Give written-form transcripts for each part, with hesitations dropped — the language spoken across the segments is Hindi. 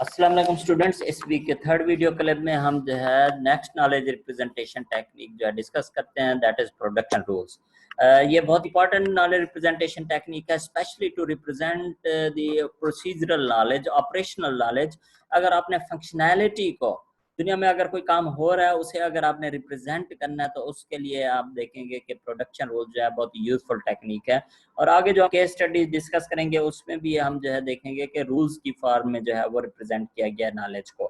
अस्सलाम वालेकुम स्टूडेंट्स। इस वीक के थर्ड वीडियो क्लिप में हम जो है नेक्स्ट नॉलेज रिप्रेजेंटेशन टेक्निक जो है डिस्कस करते हैं, दैट इज प्रोडक्शन रूल्स। ये बहुत इंपॉर्टेंट नॉलेज रिप्रेजेंटेशन टेक्निक है, especially to represent the procedural knowledge, operational knowledge. अगर आपने फंक्शनैलिटी को, दुनिया में अगर कोई काम हो रहा है उसे अगर आपने रिप्रेजेंट करना है तो उसके लिए आप देखेंगे कि प्रोडक्शन रूल जो है बहुत यूजफुल टेक्निक है। और आगे जो केस स्टडी डिस्कस करेंगे उसमें भी हम जो है देखेंगे कि रूल्स की फॉर्म में जो है वो रिप्रेजेंट किया गया नॉलेज को।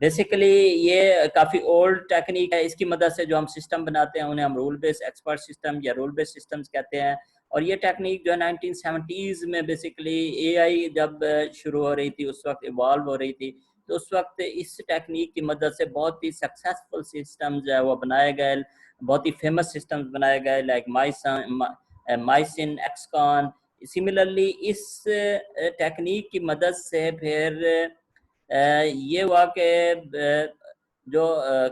बेसिकली ये काफ़ी ओल्ड टेक्निक है, इसकी मदद से जो हम सिस्टम बनाते हैं उन्हें हम रूल बेस्ड एक्सपर्ट सिस्टम या रूल बेस्ड सिस्टम्स कहते हैं। और ये टेक्निक जो है 1970s में बेसिकली एआई जब शुरू हो रही थी, उस वक्त इवॉल्व हो रही थी, तो उस वक्त इस टेक्निक की मदद से बहुत ही सक्सेसफुल सिस्टम जो है वो बनाए गए, बहुत ही फेमस सिस्टम्स बनाए गए, लाइक माइसिन, एक्सकॉन। सिमिलरली इस टेक्निक की मदद से फिर ये हुआ कि जो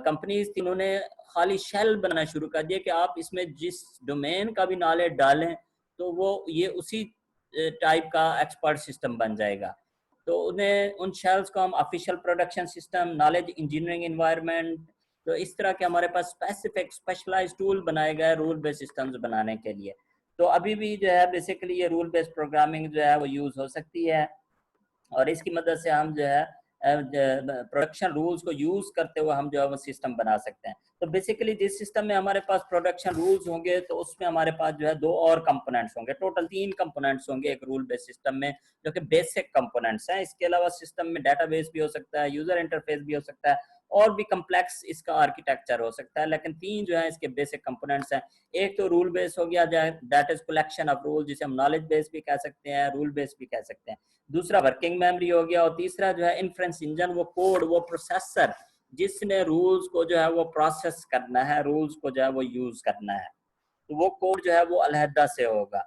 कंपनीज थी उन्होंने खाली शेल बनाना शुरू कर दिया कि आप इसमें जिस डोमेन का भी नॉलेज डालें तो वो ये उसी टाइप का एक्सपर्ट सिस्टम बन जाएगा। तो उन्हें उन शेल्स को हम official production system, knowledge engineering environment, तो इस तरह के हमारे पास स्पेसिफिक स्पेशलाइज्ड टूल बनाए गए रूल बेस्ड सिस्टम्स बनाने के लिए। तो अभी भी जो है बेसिकली ये रूल बेस्ड प्रोग्रामिंग जो है वो यूज़ हो सकती है, और इसकी मदद से हम जो है प्रोडक्शन रूल्स को यूज करते हुए हम जो है वो सिस्टम बना सकते हैं। तो बेसिकली जिस सिस्टम में हमारे पास प्रोडक्शन रूल्स होंगे तो उसमें हमारे पास जो है दो और कंपोनेंट्स होंगे, टोटल 3 कंपोनेंट्स होंगे एक रूल बेस्ड सिस्टम में, जो कि बेसिक कंपोनेंट्स हैं। इसके अलावा सिस्टम में डेटाबेस भी हो सकता है, यूजर इंटरफेस भी हो सकता है, और भी कम्प्लेक्स इसका आर्किटेक्चर हो सकता है, लेकिन 3 जो है इसके बेसिक कंपोनेंट्स हैं। एक तो रूल बेस हो गया, that is collection of rule, जिसे हम नॉलेज बेस भी कह सकते हैं, रूल बेस भी कह सकते हैं। दूसरा वर्किंग मेमोरी हो गया, और तीसरा जो है इन्फ्रेंस इंजन, वो कोड, वो प्रोसेसर जिसने रूल्स को जो है वो प्रोसेस करना है, रूल्स को जो है वो यूज करना है, तो वो कोड जो है वो अलहदा से होगा।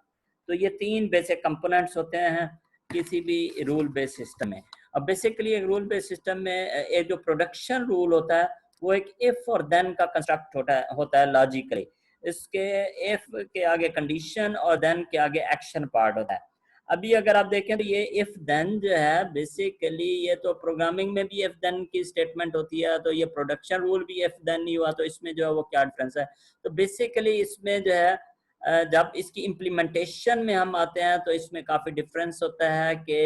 तो ये 3 बेसिक कंपोनेंट्स होते हैं किसी भी रूल बेस्ड सिस्टम में। अब बेसिकली एक रूल बेस्ड सिस्टम में एक जो प्रोडक्शन रूल होता है वो एक इफ और देन का कंस्ट्रक्ट होता है लॉजिकली। इसके इफ के आगे कंडीशन और देन के आगे एक्शन पार्ट होता है। अभी अगर आप देखें तो ये इफ देन जो है बेसिकली, ये तो प्रोग्रामिंग में भी इफ देन की स्टेटमेंट होती है, तो ये प्रोडक्शन रूल भी इफ देन नहीं हुआ, तो इसमें जो है वो क्या डिफरेंस है। तो बेसिकली इसमें जो है जब इसकी इम्प्लीमेंटेशन में हम आते हैं तो इसमें काफ़ी डिफरेंस होता है कि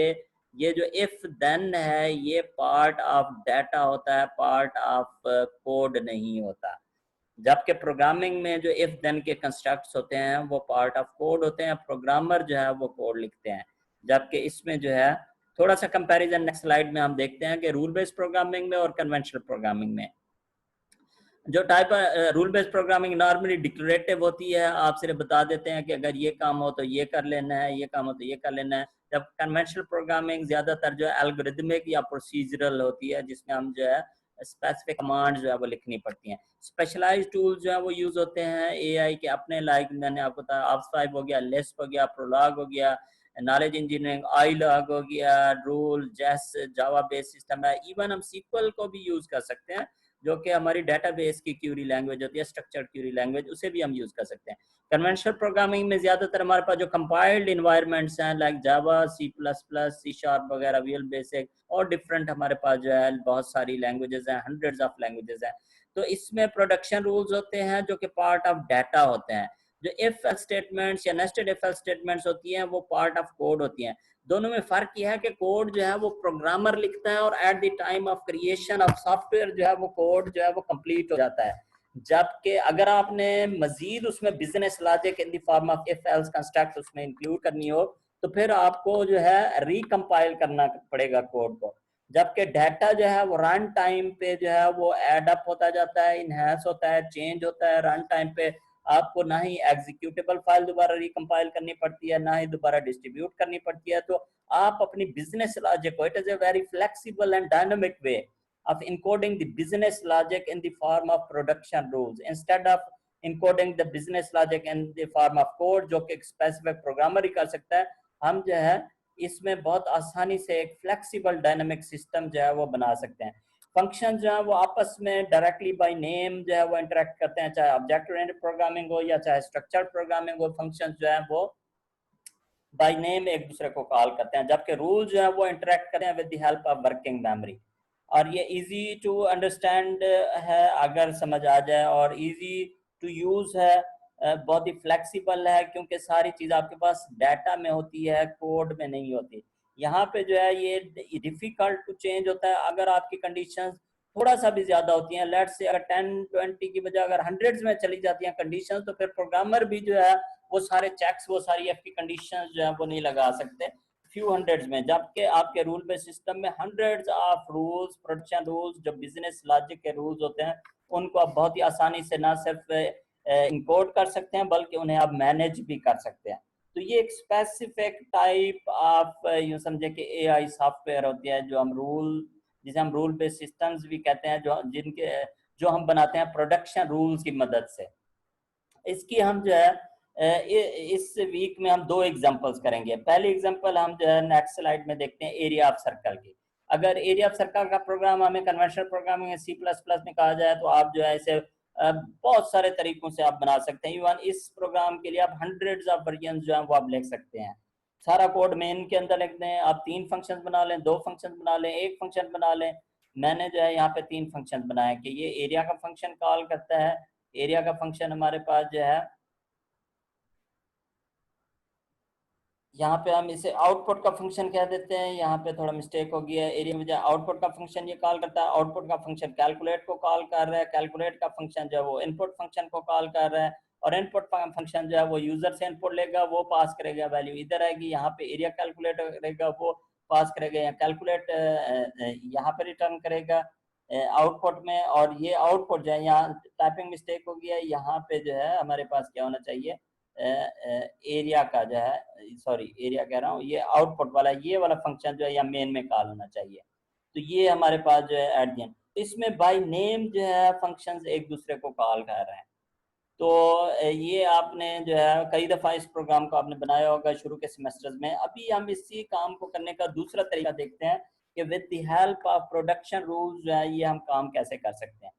ये जो इफ देन है ये पार्ट ऑफ डाटा होता है, पार्ट ऑफ कोड नहीं होता। जबकि प्रोग्रामिंग में जो इफ देन के कंस्ट्रक्ट्स होते हैं वो पार्ट ऑफ कोड होते हैं, प्रोग्रामर जो है वो कोड लिखते हैं। जबकि इसमें जो है थोड़ा सा कंपैरिजन नेक्स्ट स्लाइड में हम देखते हैं कि रूल बेस्ड प्रोग्रामिंग में और कन्वेंशनल प्रोग्रामिंग में जो type rule based programming normally declarative होती है, आप सिर्फ बता देते हैं कि अगर ये काम हो तो ये कर लेना है, ये काम हो तो ये कर लेना है। जब कन्वेंशनल प्रोग्रामिंग ज़्यादातर जो है एल्गोरिथमिक या प्रोसीजरल होती है, जिसमें हम जो है स्पेसिफिक कमांड जो है वो लिखनी पड़ती हैं। स्पेशलाइज्ड टूल्स जो है वो यूज़ होते हैं एआई के अपने, लाइक मैंने आपको बताया ऑप्स5 हो गया, लिस्प हो गया, प्रोलॉग हो गया, नॉलेज इंजीनियरिंग आईलॉग हो गया, रूल, जेस, जावा बेस्ड सिस्टम है। इवन हम सीक्वल को भी यूज़ कर सकते हैं, जो कि हमारी डेटाबेस की क्यूरी लैंग्वेज होती है, स्ट्रक्चर्ड क्यूरी लैंग्वेज, उसे भी हम यूज़ कर सकते हैं। कन्वेंशनल प्रोग्रामिंग में ज़्यादातर हमारे पास जो कंपाइल्ड इन्वायरमेंट्स हैं, like Java, C plus plus, C sharp वगैरह, विजुअल बेसिक, और डिफरेंट हमारे पास जो है बहुत सारी लैंग्वेजेस हैं, हंड्रेड्स ऑफ लैंग्वेजेस हैं। तो इसमें प्रोडक्शन रूल्स होते हैं जो कि पार्ट ऑफ डाटा होते हैं। जो इफ एल्स स्टेटमेंट्स या नेस्टेड इफ एल्स स्टेटमेंट्स होती हैं वो पार्ट ऑफ कोड होती हैं। दोनों में फ़र्क यह है कि कोड जो है वो प्रोग्रामर लिखता है, और at the time of creation of software जो है वो कोड जो है वो कंप्लीट हो जाता है। जबकि अगर आपने मजीद उसमें business logic in the form of if else construct उसमें इंक्लूड करनी हो तो फिर आपको जो है रिकम्पाइल करना पड़ेगा कोड को। जबकि डाटा जो है वो रन टाइम पे जो है वो एड अप होता जाता है, इनहेंस होता है, चेंज होता है रन टाइम पे। आपको ना ही एग्जीक्यूटेबल फाइल दोबारा रिकम्पाइल करनी पड़ती है, ना ही दोबारा डिस्ट्रीब्यूट करनी पड़ती है। तो आप अपनी बिजनेस लॉजिक को, it is a very flexible and dynamic way of encoding the business logic in the form of production rules instead of encoding the business logic in the form of code, जो कि स्पेसिफिक प्रोग्रामर ही कर सकता है। हम जो है इसमें बहुत आसानी से एक फ्लेक्सिबल डायनामिक सिस्टम जो है वो बना सकते हैं। फंक्शन जो है वो आपस में डायरेक्टली बाय नेम जो है वो इंटरेक्ट करते हैं, चाहे ऑब्जेक्ट ओरिएंटेड प्रोग्रामिंग हो या चाहे स्ट्रक्चर्ड प्रोग्रामिंग हो। फंक्शन जो है वो बाय नेम एक दूसरे को कॉल करते हैं, जबकि रूल जो है वो इंटरेक्ट करते हैं with the help of working memory. और ये इजी टू अंडरस्टैंड है अगर समझ आ जाए, और इजी टू यूज है, बहुत ही फ्लेक्सिबल है, क्योंकि सारी चीज़ आपके पास डाटा में होती है, कोड में नहीं होती। यहाँ पे जो है ये डिफिकल्ट टू चेंज होता है अगर आपकी कंडीशंस थोड़ा सा भी ज्यादा होती हैं। लेट्स से अगर 10-20 की बजाय अगर हंड्रेड्स में चली जाती हैं कंडीशंस, तो फिर प्रोग्रामर भी जो है वो सारे चेक्स, वो सारी आपकी कंडीशंस जो है वो नहीं लगा सकते फ्यू हंड्रेड्स में। जबकि आपके रूल बेस्ड सिस्टम में hundreds of rules, production rules, जो बिजनेस लॉजिक के रूल्स होते हैं, उनको आप बहुत ही आसानी से ना सिर्फ इंपोर्ट कर सकते हैं बल्कि उन्हें आप मैनेज भी कर सकते हैं। तो ये एक स्पेसिफिक टाइप ऑफ यूँ समझे कि एआई सॉफ्टवेयर होती है, जो हम रूल, जिसे हम रूल बेस्ड सिस्टम्स भी कहते हैं, जो हम बनाते हैं प्रोडक्शन रूल्स की मदद से। इसकी हम जो है इस वीक में हम दो एग्जांपल्स करेंगे। पहली एग्जांपल हम जो है नेक्स्ट स्लाइड में देखते हैं एरिया ऑफ सर्कल की। अगर एरिया ऑफ सर्कल का प्रोग्राम हमें conventional programming C plus plus में कहा जाए, तो आप जो है इसे बहुत सारे तरीकों से आप बना सकते हैं। इवन इस प्रोग्राम के लिए आप हंड्रेड्स ऑफ वर्जन जो है वो आप लिख सकते हैं। सारा कोड मेन के अंदर लिख दें, आप 3 फंक्शन बना लें, 2 फंक्शन बना लें, 1 फंक्शन बना लें। मैंने जो है यहाँ पे 3 फंक्शन बनाया कि ये एरिया का फंक्शन कॉल करता है। एरिया का फंक्शन हमारे पास जो है, यहाँ पे हम इसे आउटपुट का फंक्शन कह देते हैं, यहाँ पे थोड़ा मिस्टेक हो गया है, एरिया में आउटपुट का फंक्शन ये कॉल करता है। आउटपुट का फंक्शन कैलकुलेट को कॉल कर रहा है, कैलकुलेट का फंक्शन जो है वो इनपुट फंक्शन को कॉल कर रहा है, और इनपुट फंक्शन जो है वो यूजर से इनपुट लेगा, वो पास करेगा वैल्यू इधर आएगी, यहाँ पे एरिया कैलकुलेट करेगा, वो पास करेगा, या कैलकुलेट यहाँ पे रिटर्न करेगा आउटपुट में। और ये आउटपुट जो है, यहाँ टाइपिंग मिस्टेक हो गया है, यहाँ पे जो है हमारे पास क्या होना चाहिए, एरिया का जो है, सॉरी एरिया कह रहा हूँ, ये आउटपुट वाला ये वाला फंक्शन जो है या मेन में कॉल होना चाहिए। तो ये हमारे पास जो है एट द एंड, इसमें बाय नेम जो है फंक्शंस एक दूसरे को कॉल कर रहे हैं। तो ये आपने जो है कई दफ़ा इस प्रोग्राम को आपने बनाया होगा शुरू के सेमेस्टर्स में। अभी हम इसी काम को करने का दूसरा तरीका देखते हैं कि with the help of production rules जो है ये हम काम कैसे कर सकते हैं।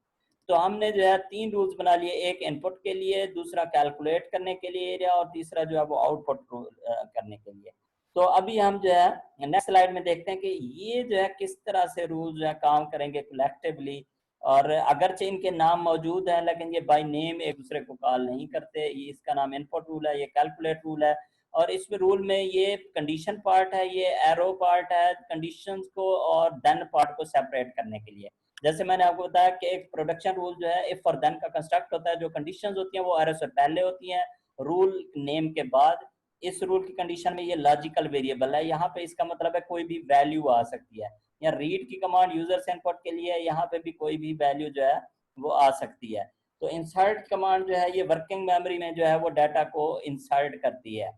तो हमने जो है 3 रूल्स बना लिए, एक इनपुट के लिए, दूसरा कैलकुलेट करने के लिए एरिया, और तीसरा जो है वो आउटपुट करने के लिए। तो अभी हम जो है नेक्स्ट स्लाइड में देखते हैं कि ये जो है किस तरह से रूल्स जो है काम करेंगे कलेक्टिवली। और अगरचे इनके नाम मौजूद हैं, लेकिन ये बाय नेम एक दूसरे को कॉल नहीं करते। ये इसका नाम इनपुट रूल है, ये कैलकुलेट रूल है, और इसमें रूल में ये कंडीशन पार्ट है, ये एरो पार्ट है कंडीशंस को और देन पार्ट को सेपरेट करने के लिए। जैसे मैंने आपको बताया कि एक प्रोडक्शन रूल जो है इफ और देन का कंस्ट्रक्ट होता है, जो कंडीशंस होती हैं वो एरो से पहले होती हैं, रूल नेम के बाद। इस रूल की कंडीशन में ये लॉजिकल वेरिएबल है, यहाँ पे इसका मतलब है कोई भी वैल्यू आ सकती है, या रीड की कमांड यूजर से इनपुट के लिए, यहाँ पे भी कोई भी वैल्यू जो है वो आ सकती है। तो इंसर्ट कमांड जो है ये वर्किंग मेमोरी में जो है वो डाटा को इंसर्ट करती है।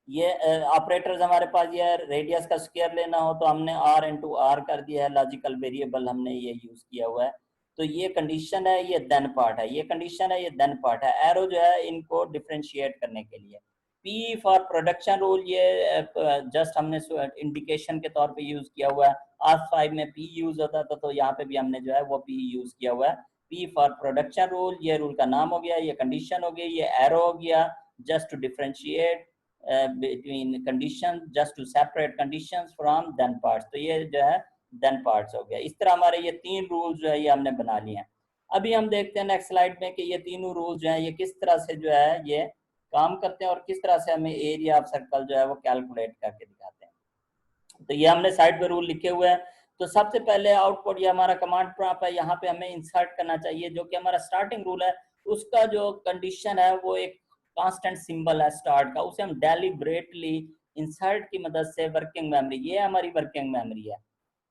ये ऑपरेटर्स हमारे पास, ये रेडियस का स्क्वायर लेना हो तो हमने r इंटू आर कर दिया है, लॉजिकल वेरिएबल हमने ये यूज किया हुआ है। तो ये कंडीशन है, ये देन पार्ट है, ये कंडीशन है, ये देन पार्ट है। एरो जो है इनको डिफरेंशिएट करने के लिए। P फॉर प्रोडक्शन रूल, ये जस्ट हमने इंडिकेशन के तौर पे यूज किया हुआ है। R5 में P यूज होता था, तो यहाँ पे भी हमने जो है वो P यूज किया हुआ है। P फॉर प्रोडक्शन रूल, ये रूल का नाम हो गया, ये कंडीशन हो गई, ये एरो हो गया just to differentiate between conditions, just to separate conditions from then parts। तो ये जो है then parts हो गया। इस तरह हमारे ये 3 रूल जो है ये हमने बना लिए हैं। अभी हम देखते हैं नेक्स्ट स्लाइड में कि ये तीनों रूल जो है ये किस तरह से जो है ये काम करते हैं, और किस तरह से हमें एरिया ऑफ सर्कल जो है वो कैलकुलेट करके दिखाते हैं। तो ये हमने साइड पे रूल लिखे हुए हैं। तो सबसे पहले आउटपुट, ये हमारा कमांड प्रॉम्प्ट है, यहाँ पे हमें इंसर्ट करना चाहिए, जो कि हमारा स्टार्टिंग रूल है। उसका जो कंडीशन है वो एक कांस्टेंट सिंबल है स्टार्ट का, उसे हम डेलिब्रेटली इंसर्ट की मदद से वर्किंग मेमोरी, ये हमारी वर्किंग मेमोरी है,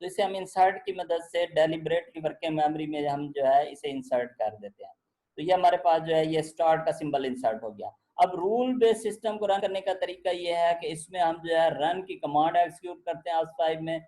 तो इसे हम इंसर्ट की मदद से डेलिब्रेटली वर्किंग मेमोरी में हम जो है इसे इंसर्ट कर देते हैं। तो ये हमारे पास जो है ये स्टार्ट का सिंबल इंसर्ट हो गया। अब रूल बेस्ड सिस्टम को रन करने का तरीका ये है कि इसमें हम जो है रन की कमांड एग्जीक्यूट करते हैं R5 में।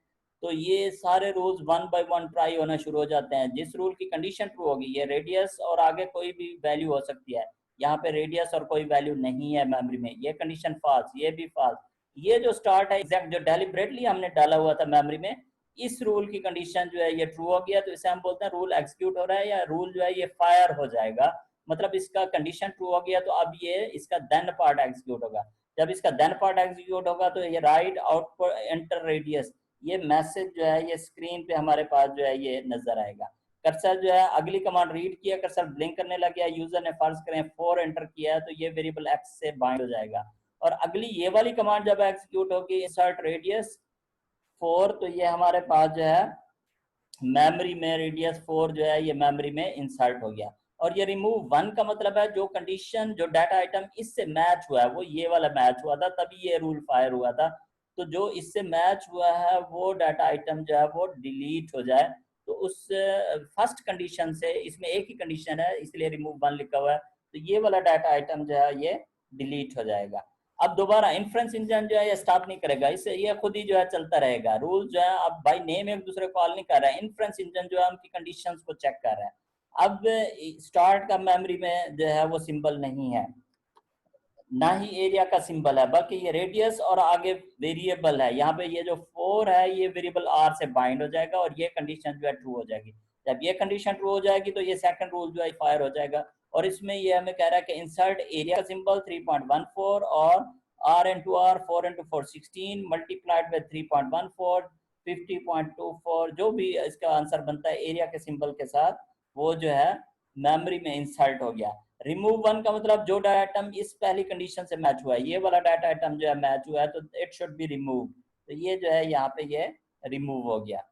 तो ये सारे रूल्स 1 बाय 1 ट्राई होना शुरू हो जाते हैं। जिस रूल की कंडीशन ट्रू होगी, ये रेडियस और आगे कोई भी वैल्यू हो सकती है, यहाँ पे रेडियस और कोई वैल्यू नहीं है मेमोरी में, ये कंडीशन फॉल्स, ये भी फॉल्स। ये जो स्टार्ट है एग्जैक्ट जो डेलिब्रेटली हमने डाला हुआ था मेमोरी में, इस रूल की कंडीशन जो है ये ट्रू हो गया, तो इसे हम बोलते हैं रूल एग्जीक्यूट हो रहा है, या रूल जो है ये फायर हो जाएगा। मतलब इसका कंडीशन ट्रू हो गया, तो अब ये इसका देन पार्ट एग्जीक्यूट होगा। जब इसका देन पार्ट एग्जीक्यूट होगा तो ये राइट आउटपुट एंटर रेडियस, ये मैसेज जो है ये स्क्रीन पे हमारे पास जो है ये नजर आएगा। कर्सर जो है अगली कमांड रीड किया, कर्सर ब्लिंक करने लग गया, यूजर ने फर्ज करें 4 एंटर किया है तो ये वेरिएबल एक्स से बाइंड हो जाएगा। और अगली ये वाली कमांड जब एग्जीक्यूट होगी इंसर्ट रेडियस 4, तो ये हमारे पास जो है मेमोरी में रेडियस 4 जो है ये मेमोरी में इंसर्ट हो गया। और ये रिमूव 1 का मतलब है जो कंडीशन जो डाटा आइटम इससे मैच हुआ है वो ये वाला मैच हुआ था, तभी ये रूल फायर हुआ था। तो जो इससे मैच हुआ है वो डाटा आइटम जो है वो डिलीट हो जाए, तो उस फर्स्ट कंडीशन से, इसमें एक ही कंडीशन है इसलिए रिमूव 1 लिखा हुआ है, तो ये वाला डाटा आइटम जो है ये डिलीट हो जाएगा। अब दोबारा इन्फ्रेंस इंजन जो है ये स्टॉप नहीं करेगा, इससे ये खुद ही जो है चलता रहेगा। रूल जो है अब बाय नेम एक दूसरे को कॉल नहीं कर रहा है, इन्फ्रेंस इंजन जो है उनकी कंडीशंस को चेक कर रहा है। अब स्टार्ट का मेमोरी में जो है वो सिंबल नहीं है, ना ही एरिया का सिंबल है, बल्कि ये रेडियस और आगे वेरिएबल है। यहाँ पे ये जो 4 है ये वेरिएबल r से बाइंड हो जाएगा और ये कंडीशन जो है ट्रू हो जाएगी। जब ये कंडीशन ट्रू हो जाएगी तो ये सेकंड रूल जो है फायर हो जाएगा। और इसमें ये हमें कह रहा है कि इंसर्ट एरिया का सिंबल 3.14 और r into r 4 into 4 16 multiplied by 3.14 50.24, जो भी इसका आंसर बनता है एरिया के सिंबल के साथ वो जो है मेमोरी में इंसर्ट हो गया। रिमूव 1 का मतलब जो डाटा आइटम इस पहली कंडीशन से मैच हुआ है, ये वाला डाटा आइटम जो है मैच हुआ है तो इट शुड बी रिमूव, तो ये जो है यहाँ पे ये रिमूव हो गया।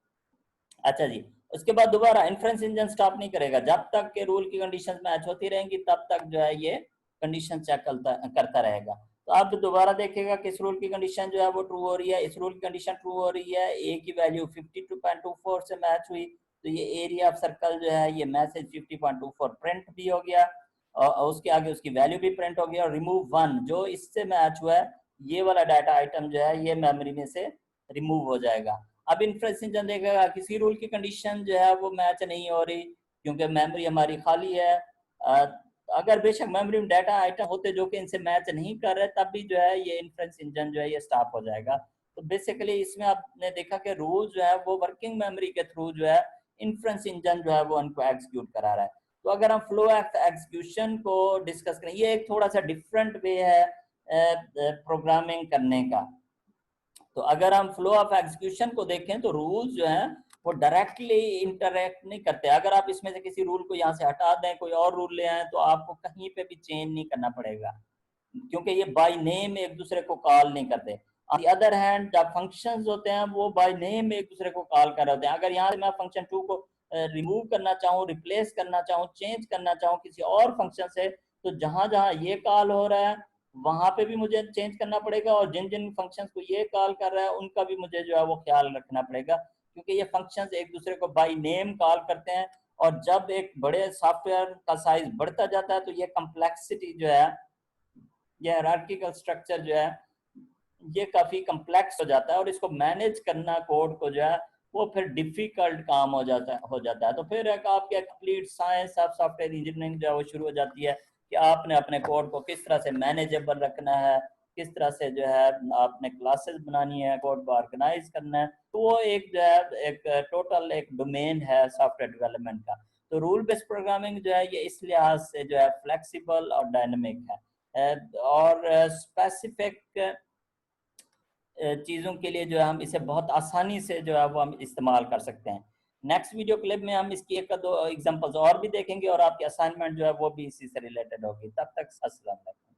अच्छा जी, उसके बाद दोबारा इन्फ्रेंस इंजन स्टॉप नहीं करेगा, जब तक के रूल की कंडीशंस मैच होती रहेंगी तब तक जो है ये कंडीशन चेक करता रहेगा। तो आप दोबारा देखेगा कि इस रूल की कंडीशन जो है वो ट्रू हो रही है, इस रूल की कंडीशन ट्रू हो रही है, ए की वैल्यू 52.24 से मैच हुई, तो ये एरिया ऑफ सर्कल जो है ये मैसेज 50.24 प्रिंट भी हो गया और उसके आगे उसकी वैल्यू भी प्रिंट हो गया। और रिमूव 1 जो इससे मैच हुआ है ये वाला डाटा आइटम जो है ये मेमोरी में से रिमूव हो जाएगा। अब इन्फ्रेंस इंजन देखेगा किसी रूल की कंडीशन जो है वो मैच नहीं हो रही क्योंकि मेमोरी हमारी खाली है। अगर बेशक मेमोरी में डाटा आइटम होते जो कि इनसे मैच नहीं कर रहे तब भी जो है ये इन्फ्रेंस इंजन जो है ये स्टॉप हो जाएगा। तो बेसिकली इसमें आपने देखा कि रूल जो है वो वर्किंग मेमोरी के थ्रू जो है इन्फ्रेंस इंजन जो है वो उनको एग्जीक्यूट करा रहा है। तो अगर हम फ्लो ऑफ एग्जीक्यूशन को डिस्कस करें, ये एक थोड़ा सा डिफरेंट वे है प्रोग्रामिंग करने का। तो अगर हम फ्लो ऑफ एग्जीक्यूशन को देखें तो रूल्स जो है वो डायरेक्टली इंटरेक्ट नहीं करते। अगर आप इसमें से किसी रूल को यहाँ से हटा दें कोई और रूल ले आए तो आपको कहीं पे भी चेंज नहीं करना पड़ेगा क्योंकि ये बाय नेम एक दूसरे को कॉल नहीं करते। ऑन द अदर हैंड जब फंक्शंस होते हैं वो बाय नेम एक दूसरे को कॉल कर रहे होते हैं। अगर यहाँ से मैं फंक्शन 2 को रिमूव करना चाहूँ, रिप्लेस करना चाहूँ, चेंज करना चाहूँ किसी और फंक्शन से, तो जहां जहां ये कॉल हो रहा है वहां पे भी मुझे चेंज करना पड़ेगा और जिन जिन फंक्शंस को ये कॉल कर रहा है उनका भी मुझे जो है वो ख्याल रखना पड़ेगा क्योंकि ये फंक्शंस एक दूसरे को बाय नेम कॉल करते हैं। और जब एक बड़े सॉफ्टवेयर का साइज बढ़ता जाता है तो ये कम्प्लेक्सिटी जो है, ये हायरार्किकल स्ट्रक्चर जो है ये काफी कम्प्लेक्स हो जाता है और इसको मैनेज करना कोड को जो है वो फिर डिफिकल्ट काम हो जाता है। तो फिर एक आपके complete science of software engineering जो है वो शुरू हो जाती है कि आपने अपने कोड को किस तरह से मैनेजेबल रखना है, किस तरह से जो है आपने क्लासेस बनानी है, कोड को ऑर्गेनाइज करना है। तो वो एक जो है एक टोटल एक डोमेन है सॉफ्टवेयर डेवलपमेंट का। तो रूल बेस्ड प्रोग्रामिंग जो है ये इस लिहाज से जो है फ्लेक्सिबल और डायनेमिक है और स्पेसिफिक चीज़ों के लिए जो है हम इसे बहुत आसानी से जो है वो हम इस्तेमाल कर सकते हैं। नेक्स्ट वीडियो क्लिप में हम इसकी एक दो एग्जांपल्स और भी देखेंगे और आपकी असाइनमेंट जो है वो भी इसी से रिलेटेड होगी। तब तक अस्सलाम वालेकुम।